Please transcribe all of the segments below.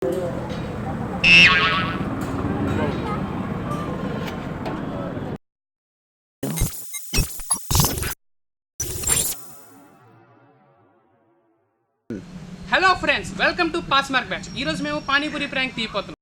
Hello friends, welcome to PassMarkBatch. ఈ రోజు మేము పానీపూరి ప్రాంక్ తీయపోతున్నాం.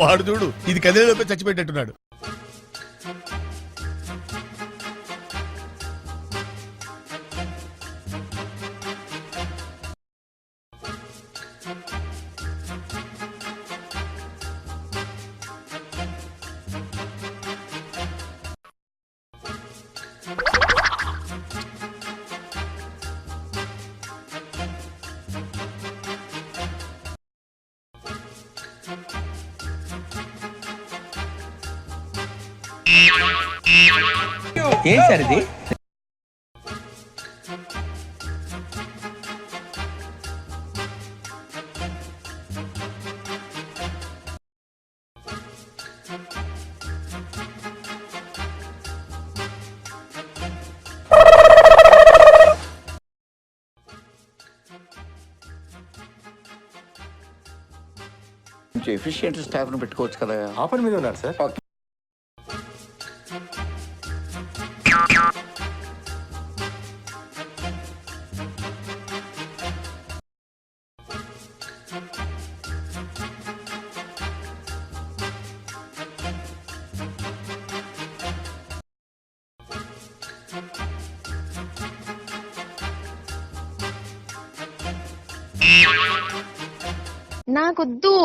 వాడు చూడు, ఇది కదిలేలోపే చచ్చిపెట్టేట్టున్నాడు. ఏం సార్ ఇది? కొంచెం ఎఫిషియెంట్ స్టాఫ్ను పెట్టుకోవచ్చు కదా. ఆఫర్ మీద ఉన్నారు సార్. ఓకే. నాకొద్దు.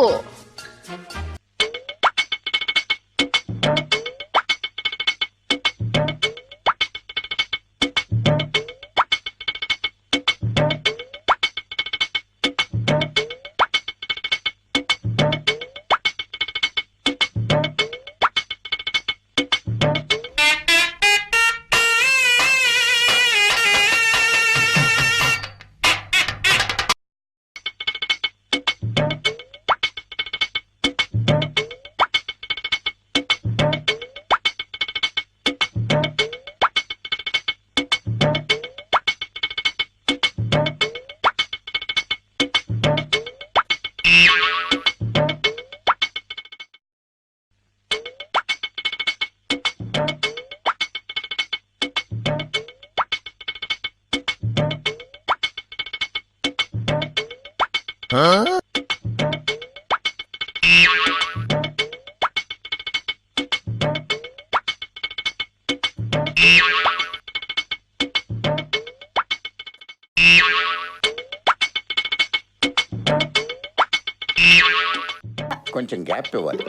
కొంచెం గ్యాప్ ఇవ్వాలి.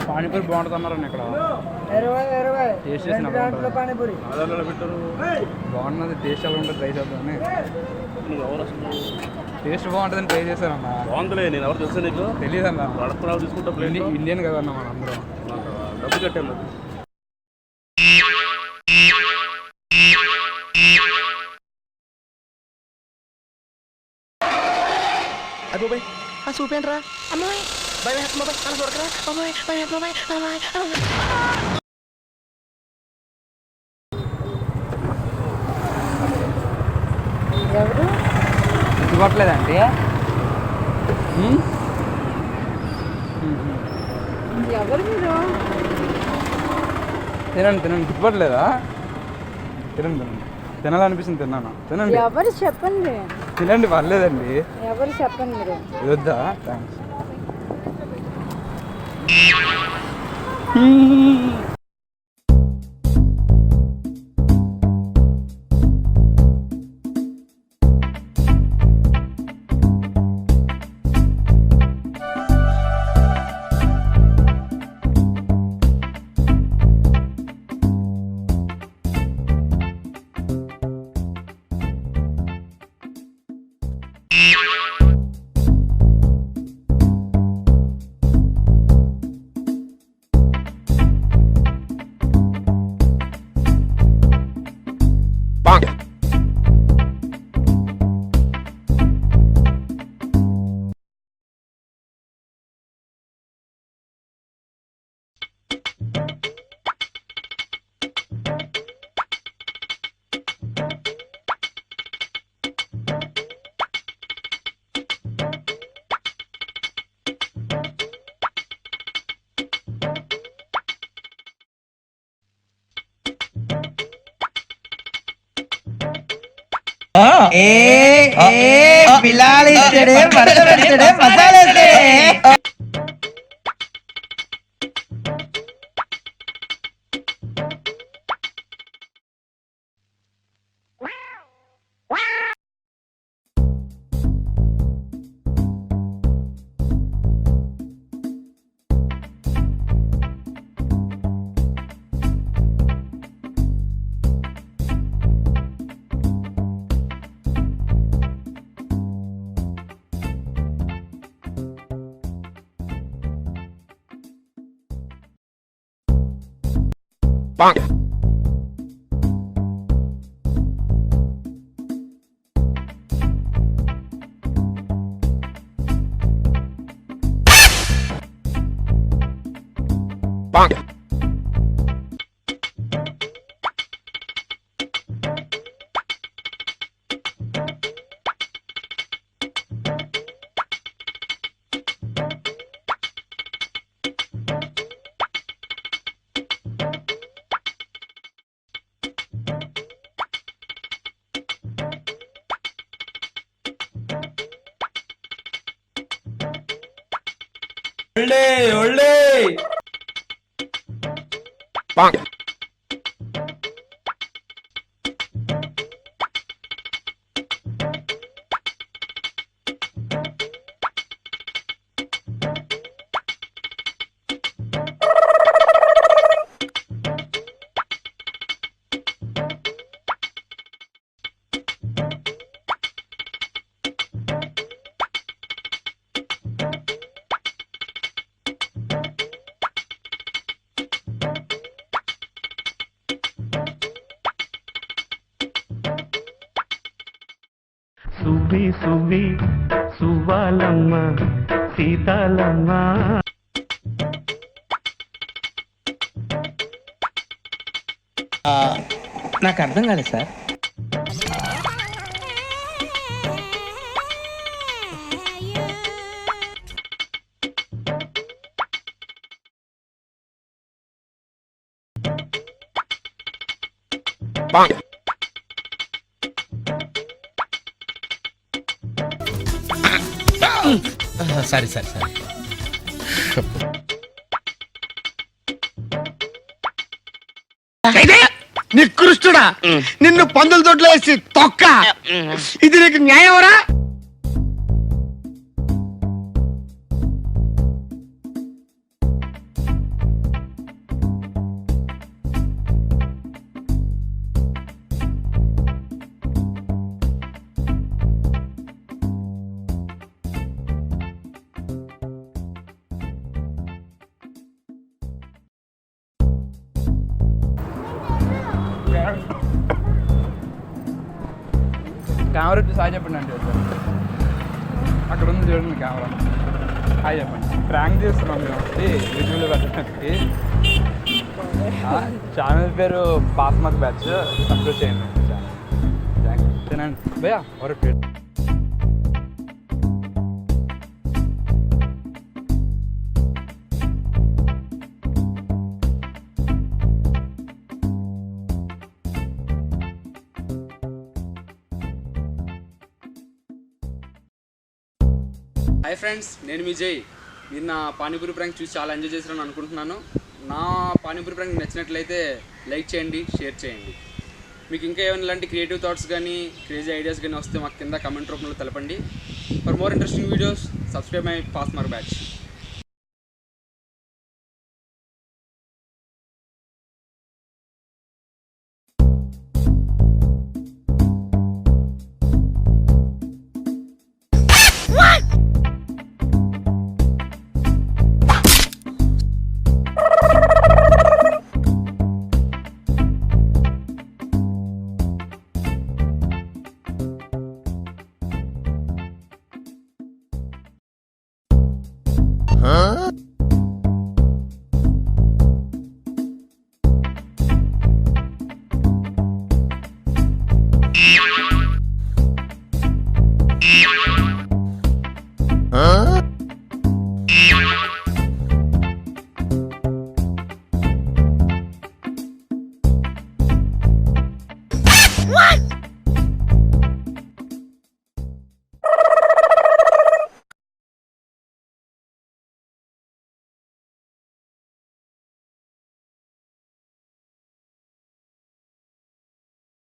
పానీపూరి బాగుంటుంది అన్నారండి ఇక్కడ. టేస్ట్ చేసిన పానీపూరి బాగున్నది. టేస్ట్ ఎలా ఉంటుంది ట్రై చేద్దామని. టేస్ట్ బాగుంటుందని ట్రై చేశారన్న. బాగుందిలే. నేను ఎవరు తెలుసా నీకు? తెలియదు అన్న. పడుతున్నావు తీసుకుంటా. ఇండియన్ కదా అన్న, మన అందరం డబ్బు కట్టాను. అబ్బాయి ఆ చూపేంట్రా అమ్మాయి బాయ్ బాయ్ అలా చూడకరా అమ్మాయి బాయ్ బాయ్ అమ్మాయి. ఎవరు గుర్తుపట్టలేదండి? ఎవరు మీరు? తినండి తినండి. గుర్తుపట్టలేదా? తినండి తినండి. తినాలనిపిస్తుంది, తిన్నాను. తినండి. ఎవరు చెప్పండి. తినండి, పర్లేదండి. ఎవరు చెప్పండి మీరు. వద్దా? థ్యాంక్స్. పిల్లాడిస్తాడే మరద పెడతాడే మసాలేస్తాడే సువ్వి సువ్వి సువ్వాలమ్మ సీతాలమ్మ నాకు అర్థం కాలేదు సార్. Sorry sorry sorry. నికృష్టుడా, నిన్ను పందుల తోటలో వేసి తొక్క. ఇది నీకు న్యాయమరా? కెమెరా వచ్చి సాయి చెప్పండి అంటే అక్కడ ఉంది చూడండి కెమెరా. హాయ్ చెప్పండి. ప్రాంక్ చేస్తున్నాం మేము యూట్యూబ్లో పెట్టడానికి. ఛానల్ పేరు PassMarkBatch. సబ్స్క్రైబ్ చేయండి ఛానల్. Thank you. తినండి భయ్యా ఒక ప్లేట్. హాయ్ ఫ్రెండ్స్, నేను మీ జై. మీరు నా పానీపూరి ప్రాంక్ చూసి చాలా ఎంజాయ్ చేశారని అనుకుంటున్నాను. నా పానీపూరి ప్రాంక్ నచ్చినట్లయితే లైక్ చేయండి, షేర్ చేయండి. మీకు ఇంకా ఏమైనా ఇలాంటి క్రియేటివ్ థాట్స్ కానీ క్రేజీ ఐడియాస్ కానీ వస్తే మాకు కింద కమెంట్ రూపంలో తెలపండి. For more interesting videos subscribe my PassMarkBatch. Huh?